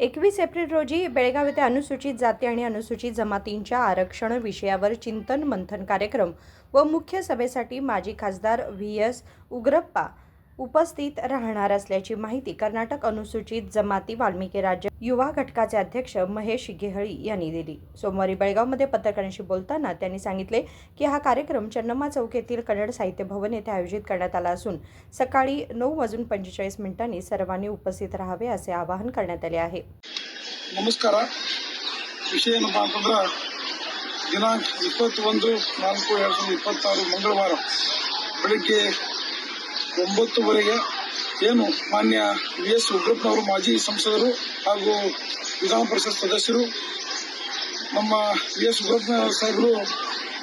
21 April रोजी बेळगाव येथे अनुसूचित जाती आणि अनुसूचित जमातींच्या आरक्षण विषयावर चिंतन मंथन कार्यक्रम व मुख्य सभेसाठी माजी खासदार व्ही.एस. उग्रप्पा उपस्थित राहणार असल्याची माहिती कर्नाटक अनुसूचित जमाती वाल्मिकी राज्य युवा घटकाचे अध्यक्ष महेश गेहळी यांनी दिली. सोमवारी बेळगावमध्ये पत्रकारांशी बोलताना त्यांनी सांगितले की हा कार्यक्रम चन्नम्मा चौक येथील कन्नड साहित्य भवन येथे आयोजित करण्यात आला असून सकाळी 9:45 सर्वांनी उपस्थित राहावे असे आवाहन करण्यात आले आहे. ನಮಸ್ಕಾರ. ವಿಷಯ ಏನಪ್ಪ ಅಂತಂದ್ರೆ ದಿನಾಂಕ 21/4/2026 ಮಂಗಳವಾರ ಬೆಳಗ್ಗೆ 9:00 ಏನು ಮಾನ್ಯ ವಿ.ಎಸ್. ಉಗ್ರಪ್ಪನವರು ಮಾಜಿ ಸಂಸದರು ಹಾಗೂ ವಿಧಾನ ಪರಿಷತ್ ಸದಸ್ಯರು ನಮ್ಮ ವಿ.ಎಸ್. ಉಗ್ರಪ್ಪ ಸಾಹೇಬರು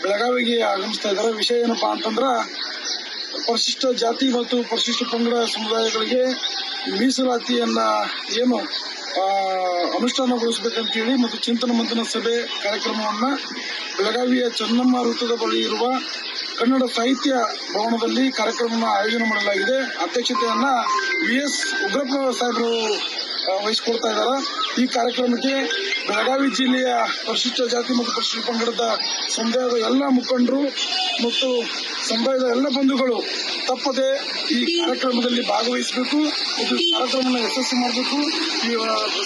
ಬೆಳಗಾವಿಗೆ ಆಗಮಿಸ್ತಾ ಇದ್ದಾರೆ. ವಿಷಯ ಏನಪ್ಪಾ ಅಂತಂದ್ರೆ ಪರಿಶಿಷ್ಟ ಜಾತಿ ಮತ್ತು ಪರಿಶಿಷ್ಟ ಪಂಗಡ ಸಮುದಾಯಗಳಿಗೆ ಮೀಸಲಾತಿಯನ್ನ ಏನು ಅನುಷ್ಠಾನಗೊಳಿಸಬೇಕಂತೇಳಿ ಮತ್ತು ಚಿಂತನ ಮಂಥನ ಸಭೆ ಕಾರ್ಯಕ್ರಮವನ್ನ ಬೆಳಗಾವಿಯ ಚನ್ನಮ್ಮ ವೃತ್ತದ ಬಳಿ ಇರುವ ಕನ್ನಡ ಸಾಹಿತ್ಯ ಭವನದಲ್ಲಿ ಕಾರ್ಯಕ್ರಮ ಆಯೋಜನೆ ಮಾಡಲಾಗಿದೆ. ಅಧ್ಯಕ್ಷತೆಯನ್ನ ವಿ.ಎಸ್. ಉಗ್ರಪ್ಪ ಸಾಹೇಬರು ವಹಿಸಿಕೊಡ್ತಾ ಇದ್ದಾರೆ. ಈ ಕಾರ್ಯಕ್ರಮಕ್ಕೆ ಬೆಳಗಾವಿ ಜಿಲ್ಲೆಯ ಪರಿಶಿಷ್ಟ ಜಾತಿ ಮತ್ತು ಪರಿಶಿಷ್ಟ ಪಂಗಡದ ಸಮುದಾಯದ ಎಲ್ಲ ಮುಖಂಡರು ಮತ್ತು ಸಮುದಾಯದ ಎಲ್ಲ ಬಂಧುಗಳು ತಪ್ಪದೆ ಈ ಕಾರ್ಯಕ್ರಮದಲ್ಲಿ ಭಾಗವಹಿಸಬೇಕು. ಇದು ಕಾರ್ಯಕ್ರಮನ ಯಶಸ್ವಿ ಮಾಡಬೇಕು. ಈ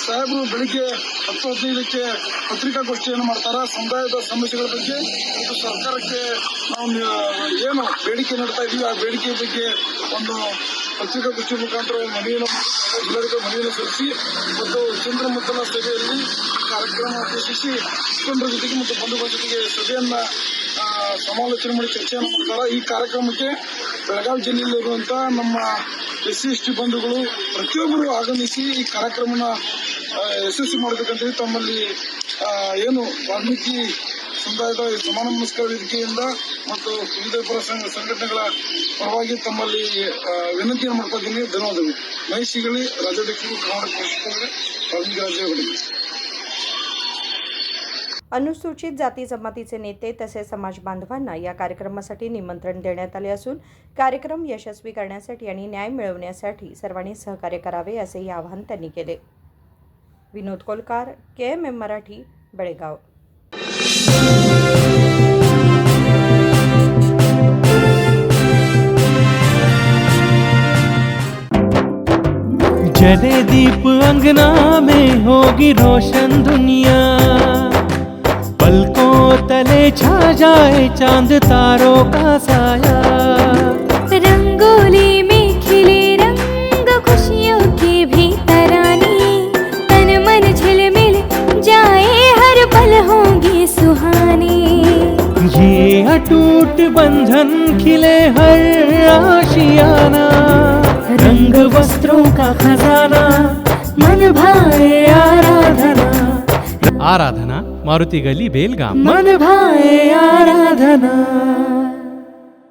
ಸಾಹೇಬರು ಬೆಳಿಗ್ಗೆ 10:15ಕ್ಕೆ ಪತ್ರಿಕಾಗೋಷ್ಠಿಯನ್ನು ಮಾಡ್ತಾರೆ. ಸಮುದಾಯದ ಸಮಸ್ಯೆಗಳ ಬಗ್ಗೆ ಮತ್ತು ಸರ್ಕಾರಕ್ಕೆ ನಾವು ಏನು ಬೇಡಿಕೆ ನೀಡ್ತಾ ಇದೀವಿ ಆ ಬೇಡಿಕೆ ಬಗ್ಗೆ ಒಂದು ಪತ್ರಿಕಾಗೋಷ್ಠಿ ಮುಖಾಂತರ ಮನವಿಯನ್ನು ಸಲ್ಲಿಸಿ ಮತ್ತು ಚಿಂತನ ಮಂಥನ ಸಭೆಯಲ್ಲಿ ಕಾರ್ಯಕ್ರಮ ಉದ್ದೇಶಿಸಿ ಮುಖಂಡರ ಜೊತೆಗೆ ಮತ್ತು ಬಂಧುಗಳ ಜೊತೆಗೆ ಸಭೆಯನ್ನ ಸಮಾಲೋಚನೆ ಮಾಡಿ ಚರ್ಚೆಯನ್ನು ಮಾಡ್ತಾರೆ. ಈ ಕಾರ್ಯಕ್ರಮಕ್ಕೆ ಬೆಳಗಾವಿ ಜಿಲ್ಲೆಯಲ್ಲಿರುವಂತಹ ನಮ್ಮ SC/ST ಬಂಧುಗಳು ಪ್ರತಿಯೊಬ್ಬರು ಆಗಮಿಸಿ ಈ ಕಾರ್ಯಕ್ರಮನ ಯಶಸ್ವಿ ಮಾಡಬೇಕಂತೇಳಿ ತಮ್ಮಲ್ಲಿ ಏನು ವಾಲ್ಮೀಕಿ ಸಮುದಾಯದ ಸಮಾನ ನಮಸ್ಕಾರ ವೇದಿಕೆಯಿಂದ ಮತ್ತು ವಿವಿಧ ಪರ ಸಂಘಟನೆಗಳ ಪರವಾಗಿ ತಮ್ಮಲ್ಲಿ ವಿನಂತಿಯನ್ನು ಮಾಡ್ಕೊಳ್ತೀನಿ. ಧನ್ಯವಾದಗಳು. ಮಹೇಶ್ ಗೆಹಳಿ, ರಾಜ್ಯಾಧ್ಯಕ್ಷರು, ಕರ್ನಾಟಕ ವಾಲ್ಮೀಕಿ राज्य घटक. अनुसूचित जाती जमातीचे नेते तसेच समाज बांधवांना या कार्यक्रमासाठी निमंत्रण देण्यात आले असून कार्यक्रम यशस्वी करण्यासाठी आणि न्याय मिळवण्यासाठी सर्वांनी सहकार्य करावे असेही आवाहन त्यांनी केले. विनोद कोलकार, KMM मराठी, बेळगाव. जले दीप अंगना में होगी रोशन दुनिया, पलकों तले छा जाए चांद तारों का साया, रंगोली में खिले रंग खुशियों की भी तरानी, तन मन झिलमिल जाए हर पल होंगी सुहानी, ये अटूट बंधन खिले हर आशियाना, रंग वस्त्रों का खजाना, मन भाए आराधना. आराधना, मारुति गली, बेलगाम. मन भाए आराधना.